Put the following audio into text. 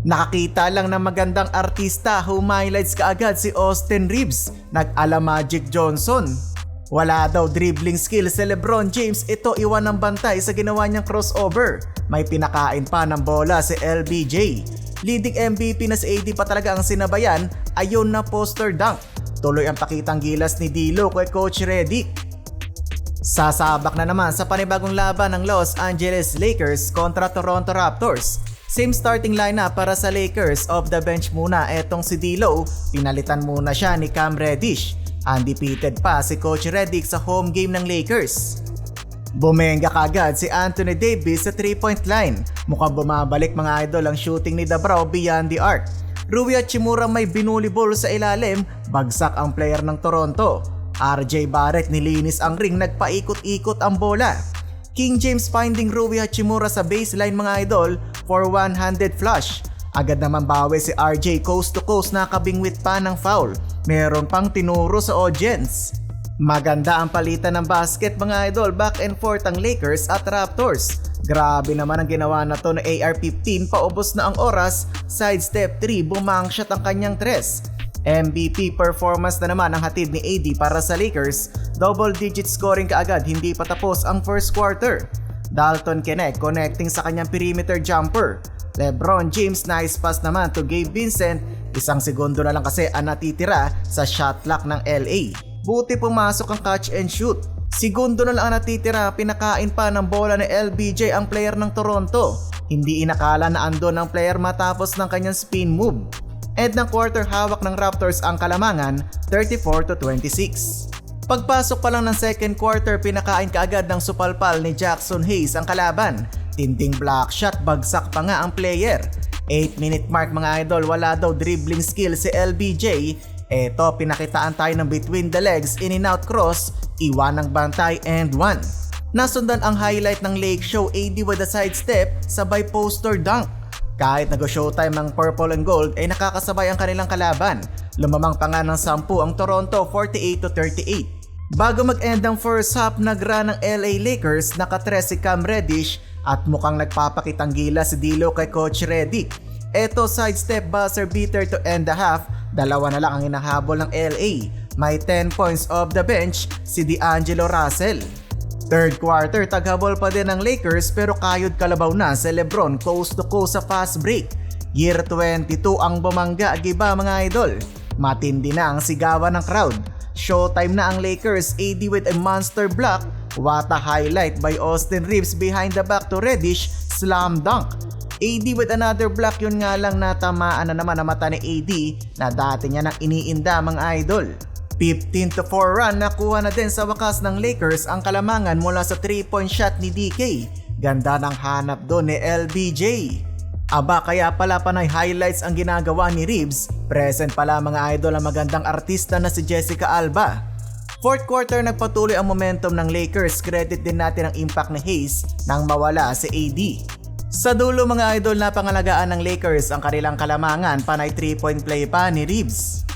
Nakakita lang ng magandang artista, highlights kaagad si Austin Reeves, nag-ala Magic Johnson. Wala daw dribbling skill si LeBron James, ito iwan ng bantay sa ginawa niyang crossover. May pinakain pa ng bola si LBJ. Leading MVP na si AD pa talaga ang sinabayan, ayun na poster dunk. Tuloy ang pakitang gilas ni D'Lo kay Coach Redick. Sasabak na naman sa panibagong laban ng Los Angeles Lakers kontra Toronto Raptors. Same starting lineup para sa Lakers, off the bench muna etong si D'Lo, pinalitan muna siya ni Cam Reddish. Undefeated pa si Coach Redick sa home game ng Lakers. Bumenga kagad si Anthony Davis sa 3-point line. Mukhang bumabalik mga idol ang shooting ni Dabrao beyond the arc. Rui Hachimura may binuli ball sa ilalim, bagsak ang player ng Toronto. RJ Barrett nilinis ang ring, nagpaikot-ikot ang bola. King James finding Rui Hachimura sa baseline mga idol for one-handed flush. Agad naman bawi si RJ, coast to coast, nakabingwit pa ng foul. Meron pang tinuro sa audience. Maganda ang palitan ng basket mga idol, back and forth ang Lakers at Raptors. Grabe naman ang ginawa na to na AR-15, paubos na ang oras, sidestep 3, bumangshot ang kanyang tres. MVP performance na naman ang hatid ni AD para sa Lakers, double digit scoring kaagad, hindi pa tapos ang first quarter. Dalton Knecht connecting sa kanyang perimeter jumper. LeBron James nice pass naman to Gabe Vincent, isang segundo na lang kasi ang natitira sa shot clock ng LA. Buti pumasok ang catch and shoot. Segundo na lang ang natitira, pinakain pa ng bola ni LBJ ang player ng Toronto. Hindi inakala na andon ang player matapos ng kanyang spin move. End ng quarter, hawak ng Raptors ang kalamangan, 34-26. Pagpasok pa lang ng second quarter, pinakain kaagad ng supalpal ni Jackson Hayes ang kalaban. Tinting block shot, bagsak pa nga ang player. 8-minute mark mga idol, wala daw dribbling skill si LBJ. Eto, pinakitaan tayo ng between the legs, in and out cross, iwan ng bantay and one. Nasundan ang highlight ng Lake Show, AD with a sidestep, sabay poster dunk. Kahit nag-showtime ng purple and gold ay nakakasabay ang kanilang kalaban. Lumamang pa nga ng 10 ang Toronto, 48-38. Bago mag-end ang first half, nag-run ng LA Lakers, nakatres si Cam Reddish at mukhang nagpapakitang gila si D'Lo kay Coach Redick. Eto, sidestep buzzer beater to end the half, dalawa na lang ang hinahabol ng LA. May 10 points off the bench si D'Angelo Russell. Third quarter, taghabol pa din ng Lakers pero kayod kalabaw na si LeBron, coast to coast sa fast break. Year 22 ang bumangga, giba mga idol. Matindi na ang sigawan ng crowd. Showtime na ang Lakers, AD with a monster block. What a highlight by Austin Reeves behind the back to Reddish, slam dunk. AD with another block, yun nga lang natamaan na naman ang mata ni AD na dati niya nang iniinda mga idol. 15-4 run, nakuha na din sa wakas ng Lakers ang kalamangan mula sa 3-point shot ni DK. Ganda ng hanap doon ni LBJ. Aba, kaya pala panay highlights ang ginagawa ni Reeves. Present pala mga idol ang magandang artista na si Jessica Alba. Fourth quarter, nagpatuloy ang momentum ng Lakers. Credit din natin ang impact ni Hayes nang mawala si AD. Sa dulo mga idol, napangalagaan ng Lakers ang kanilang kalamangan, panay 3-point play pa ni Reeves.